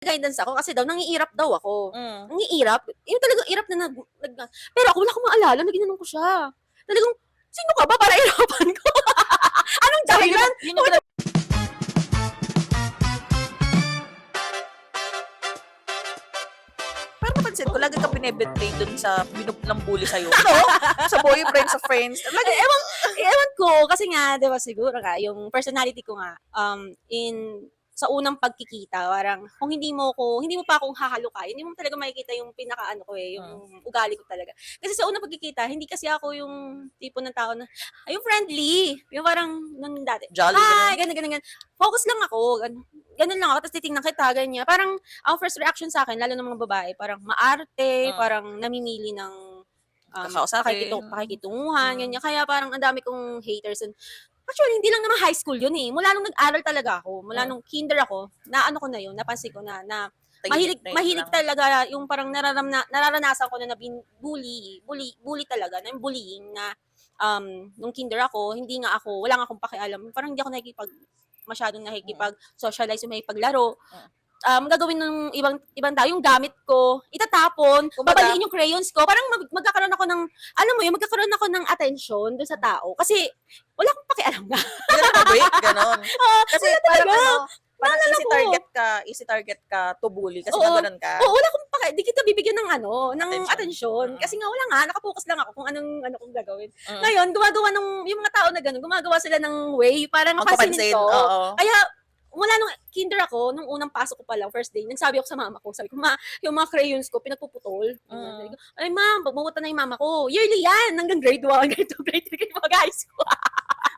guidance ako kasi daw nangiirap daw ako. Hmm. Nangiirap, yung talagang irap na pero ako wala akong maalala na ginanon ko siya. Talagang, sino ka ba para irapan ko? Anong So, dahilan? yun yung gina Parang napansin ko lagi kang bine-betray dun sa ng bully sa'yo. No? Sa boyfriend, sa friends. Lagi, Ewan ko, kasi nga, di ba siguro nga, yung personality ko nga, sa unang pagkikita, parang kung hindi mo pa akong hahalukayin, hindi mo talaga makikita yung pinaka-ano ko yung ugali ko talaga. Kasi sa unang pagkikita, hindi kasi ako yung tipo ng tao na, yung friendly, yung parang, nung dati, Jolly, hi, ganun. ganun. Focus lang ako, ganun lang ako, tapos titingnan kita, ganyan. Parang, ang first reaction sa akin, lalo ng mga babae, parang maarte, parang namimili ng Kakausapin. pakikitunguhan, ganyan. Kaya parang ang dami kong haters. Actually, hindi lang naman high school yun eh. Mula nung nag-aral talaga ako, mula nung kinder ako, na ano ko na yun, napansin ko na Tahimik na yun mahilig lang. talaga yung parang nararanasan ko na bully talaga, na yung bullying na nung kinder ako, wala nga akong pakialam. Parang hindi ako masyadong nakikipag-socialize, yung makipaglaro. Gagawin ng ibang tao, yung gamit ko, itatapon, Kumbaga, babaliin yung crayons ko, parang magkakaroon ako ng, alam mo yun, magkakaroon ako ng attention doon sa tao. Kasi, wala akong pakialam nga. hindi ka nag-break, ganon. Kasi wala parang talaga. parang Naalala ko. easy target ka to bully kasi Oo. nga ganun ka. Oo, wala akong di kita bibigyan ng attention. Mm. Kasi nga wala nga, nakapokus lang ako kung ano kong gagawin. Mm. Ngayon, yung mga tao na gano'n, gumagawa sila ng way para mapansinin Magpapansin, ko. oo. Kaya, wala nung kinder ako, nung unang pasok ko pa lang, first day, nagsabi ako sa mama ko, sabi ko, yung mga crayons ko, pinagpuputol. Sabi ko, ay ma'am, bumuta na yung mama ko. Yearly yan, hanggang grade 1, grade 2, grade 3, grade 4, guys.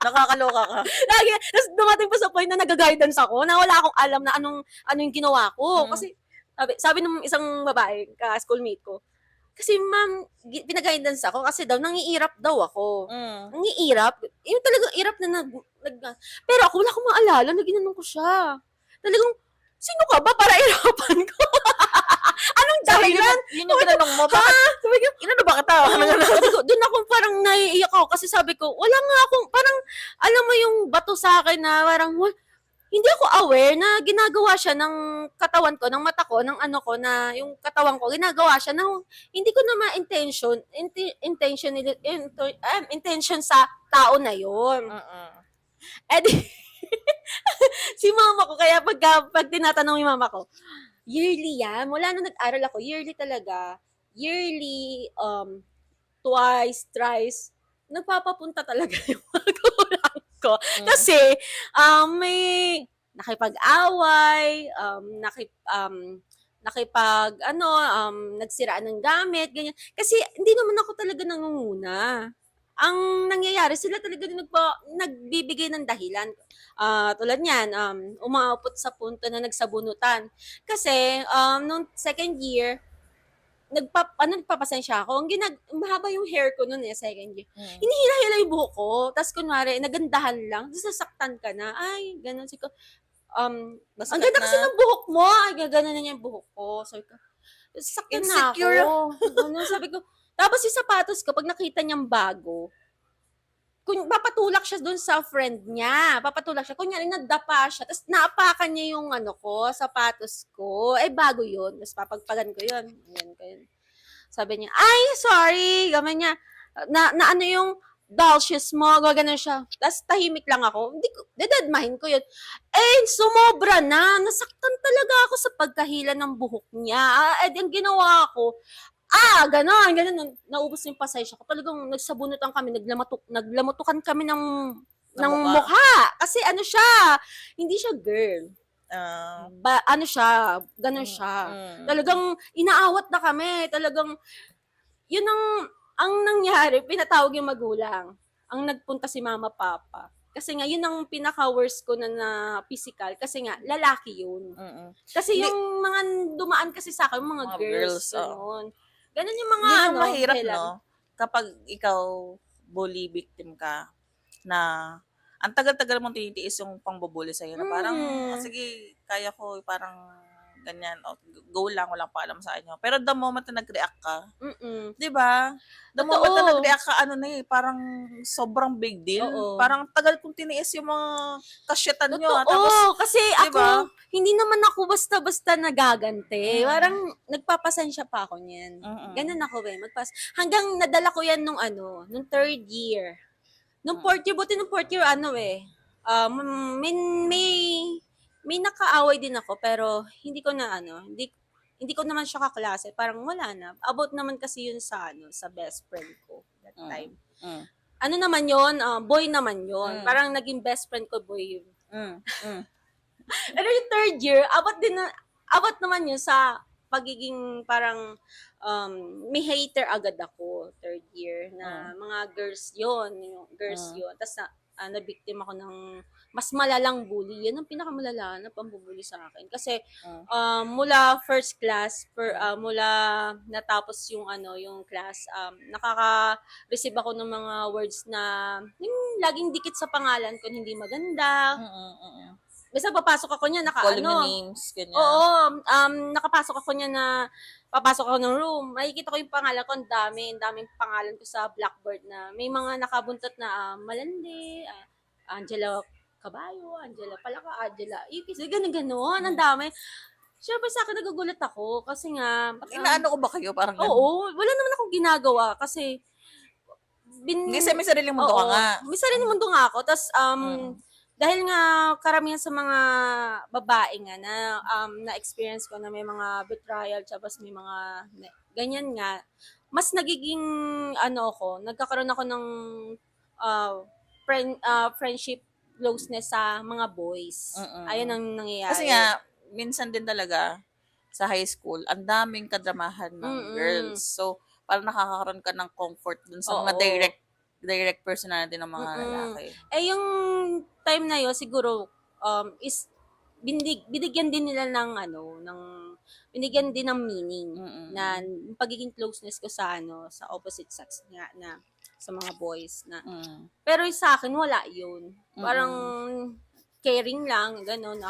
Nakakaloka ka. Lagi, tapos dumating pa sa point na nag-guidance ako, na wala akong alam na ano yung ginawa ko. Kasi, sabi ng isang babae, ka-schoolmate ko, kasi ma'am, pinag-guidance ako kasi daw nangiirap daw ako. Nangiirap, yung talagang irap na pero ako wala akong maalala na ginanon ko siya. Talagang, sino ka ba para irapan ko? Anong dahilan? Yun yung tinanong mo, bakit? Sabi ko, Inano ba kita? sabi ko, doon ako parang naiiyak ako kasi sabi ko, wala nga akong, parang, alam mo yung bato sa akin na parang, hindi ako aware na ginagawa siya ng katawan ko, ng mata ko, ng ano ko, na yung katawan ko, ginagawa siya na hindi ko na intention sa tao na yon. Eh di, si mama ko, kaya pag tinatanong yung mama ko, yearly yan, mula nung nag-aral ako, yearly talaga, yearly, twice, thrice, nagpapapunta talaga yung magulang ko. Kasi, may nakipag-away, nagsiraan ng gamit, ganyan. Kasi, hindi naman ako talaga nangunguna. Ang nangyayari, sila talaga din nagbibigay ng dahilan. Tulad niyan, umaabot sa punto na nagsabunutan. Kasi, nung second year, nagpapasensya ako. Mahaba yung hair ko noon second year. Hinihila-hila yung buhok ko. Tapos kunwari, nagandahan lang. Tapos nasaktan ka na. Ay, ganun. Sabi ko, ang ganda kasi ng buhok mo. Ay, gano'n na niya yung buhok ko. Sabi ko, saktan na ako. Ganun, sabi ko. Tapos yung sapatos ko, pag nakita niyang bago, kung papatulak siya doon sa friend niya, kunyari nagdapa siya, tapos naapakan niya yung sapatos ko, bago yun, tapos papagpagan ko yun, sabi niya, ay, sorry, gaman niya, na ano yung doll shoes mo, gano'n siya, tapos tahimik lang ako, hindi ko, dadadmahin ko yun, sumobra na, nasaktan talaga ako sa pagkahila ng buhok niya, ang ginawa ko, ganon, naubos yung pasensya ko. Talagang nagsabunutan kami, naglamutukan kami ng mukha. Kasi ano siya, hindi siya girl. Ano siya, ganon siya. Talagang inaawat na kami. Talagang, yun ang nangyari, pinatawag yung magulang. Ang nagpunta si mama, papa. Kasi nga, yun ang pinaka-worst ko na physical. Kasi nga, lalaki yun. Kasi yung mga dumaan kasi sa akin, mga girls. Ganon. Ganun yung mga yun yung mahirap, no? Kapag ikaw bully victim ka, na ang tagal-tagal mong tinitiis yung pangbubully sa'yo, na parang, sige, kaya ko, parang ganyan, o, go lang, walang paalam sa inyo. Pero the moment na nag-react ka, Mm. 'di ba? The Totoo. moment na nag-react ka, ano na eh, parang sobrang big deal. Oo. Parang tagal kong tiniis yung mga kasyetan nyo. Totoo, Tapos, kasi di ba? ako, hindi naman ako basta-basta nagagante. Mm. Parang nagpapasensya pa ako niyan. Mm-mm. Ganun ako hanggang nadala ko yan nung third year. Nung fourth year, buti nung fourth year, may, may, may nakaaway din ako, pero hindi ko na hindi ko naman siya kaklase. Parang wala na. About naman kasi yun sa best friend ko that time. Mm. Ano naman yun? Boy naman yun. Mm. Parang naging best friend ko, boy yun. Pero yung third year, abot naman yun sa pagiging parang may hater agad ako third year na mga girls yun. Tapos nabiktima ako ng mas malalang bully. Yan ang pinakamalala na pambubuli sa akin. Kasi mula first class, mula natapos yung class, nakaka-receive ako ng mga words na yung laging dikit sa pangalan ko, hindi maganda. Basta papasok ako niya, Calling the names, ganyan. Oo, nakapasok ako niya na, papasok ako ng room, makikita ko yung pangalan ko, ang daming pangalan ko sa blackboard na may mga nakabuntot na Malandi, Angela Caballo, Angela Palaka, Angela Ipis, gano'n, ang dami. Siyempre sa akin nagugulat ako kasi nga... Inaano ko ba kayo? Parang oo, wala naman akong ginagawa kasi... may sariling mundo ka nga. May sariling mundo nga ako. Tapos, dahil nga karamihan sa mga babae nga na-experience ko na may mga betrayal, tapos may mga ganyan nga, mas nagiging nagkakaroon ako ng friendship closeness sa mga boys. Ayun ang nangyayari. Kasi nga, minsan din talaga sa high school, ang daming kadramahan ng girls. So, parang nakakaroon ka ng comfort dun sa mga direct personality ng mga lalaki. Yung time na yun, siguro, is binigyan din nila binigyan din ng meaning na pagiging closeness ko sa opposite sex nga na sa mga boys na. Pero sa akin, wala yun. Parang caring lang, gano'n,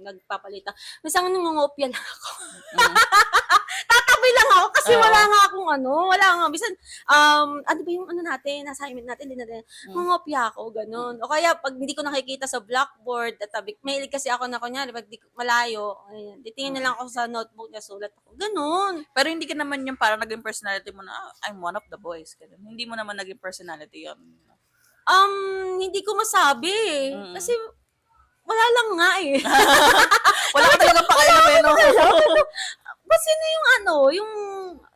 nagpapalita. Minsan nangungopia lang ako. Tatabi lang ako kasi wala nga akong Minsan, ano ba yung natin, assignment natin, hindi natin, nangungopia ako, gano'n. O kaya, pag hindi ko nakikita sa blackboard, mahilig kasi ako na kunyari, pag di malayo, titingin na lang ako sa notebook na sulat ako, gano'n. Pero hindi ka naman yung parang naging personality mo na, I'm one of the boys, gano'n. Hindi mo naman naging personality yun. Hindi ko masabi. Kasi, wala lang nga eh. Wala ka talagang pakialam Kung sino yung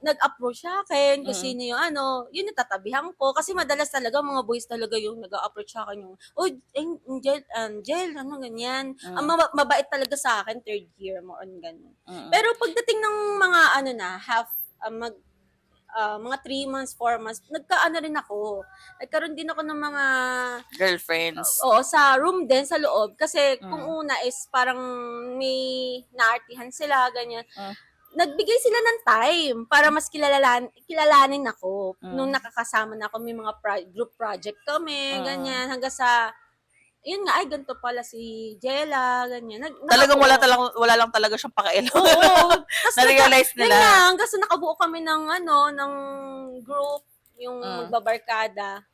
nag-approach sa akin, kung sino yung yun natatabihan ko. Kasi madalas talaga, mga boys talaga yung nag-approach sa akin yung, Angel, ganyan. Ang mabait talaga sa akin, third year, more on ganun. Pero pagdating ng mga, mga 3 months, 4 months, rin ako. Nagkaroon din ako ng mga girlfriends. Oo, sa room din, sa loob. Kasi kung una is parang may naartihan sila, ganyan. Nagbigay sila ng time para mas kilalanin ako. Nung nakakasama na ako, may mga group project kami, ganyan. Hanggang sa, yun nga, ganito pala si Jella, ganyan. Talagang wala lang talaga siyang pakialam. Oo. Na-realize nila. Hanggang sa nakabuo kami ng group, yung magbabarkada.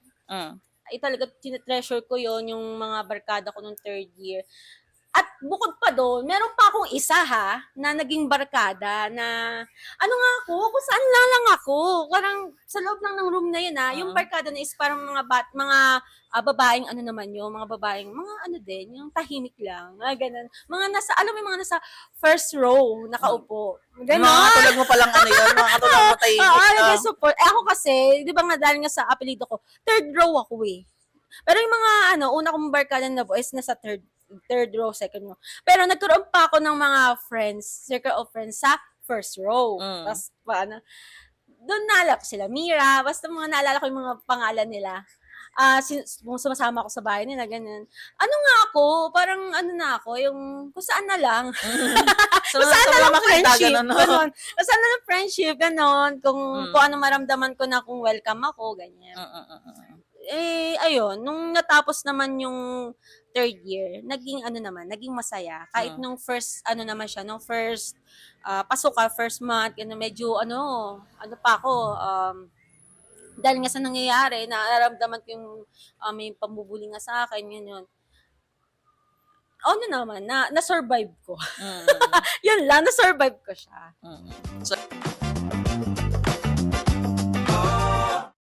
Ay talaga, tinetreasure ko yon yung mga barkada ko nung third year. At bukod pa doon, meron pa akong isa na naging barkada na, kung saan lang ako. Parang sa loob lang ng room na yun yung barkada na is parang mga babaeng mga babaeng, yung tahimik lang, ganun. Mga nasa first row, nakaupo. Ganun. Mga katulad mo palang yun, mga katulad mo tahimik. Nag-support. Ako kasi, di ba nga dahil nga sa apelido ko, third row ako eh. Pero yung mga, una kong barkada na boys, nasa third row, second row. Pero nagkaroon pa ako ng mga circle of friends sa first row. Tapos, doon naalala ko sila, Mira, basta mga naalala ko yung mga pangalan nila. Sumasama ako sa bahay nila, ganyan. Parang yung kung saan na lang. Kung saan na lang friendship, gano'n. Kung saan na lang friendship, gano'n. Kung ano maramdaman ko na kung welcome ako, ganyan. ayun, nung natapos naman yung third year, naging masaya. Kahit nung first, nung first, pasok ka, first month, medyo, pa ako, dahil nga sa nangyayari, nararamdaman ko yung, may pambubuli nga sa akin, yun. Naman, na-survive ko. Mm. Yun lang, na-survive ko siya. Mm. So,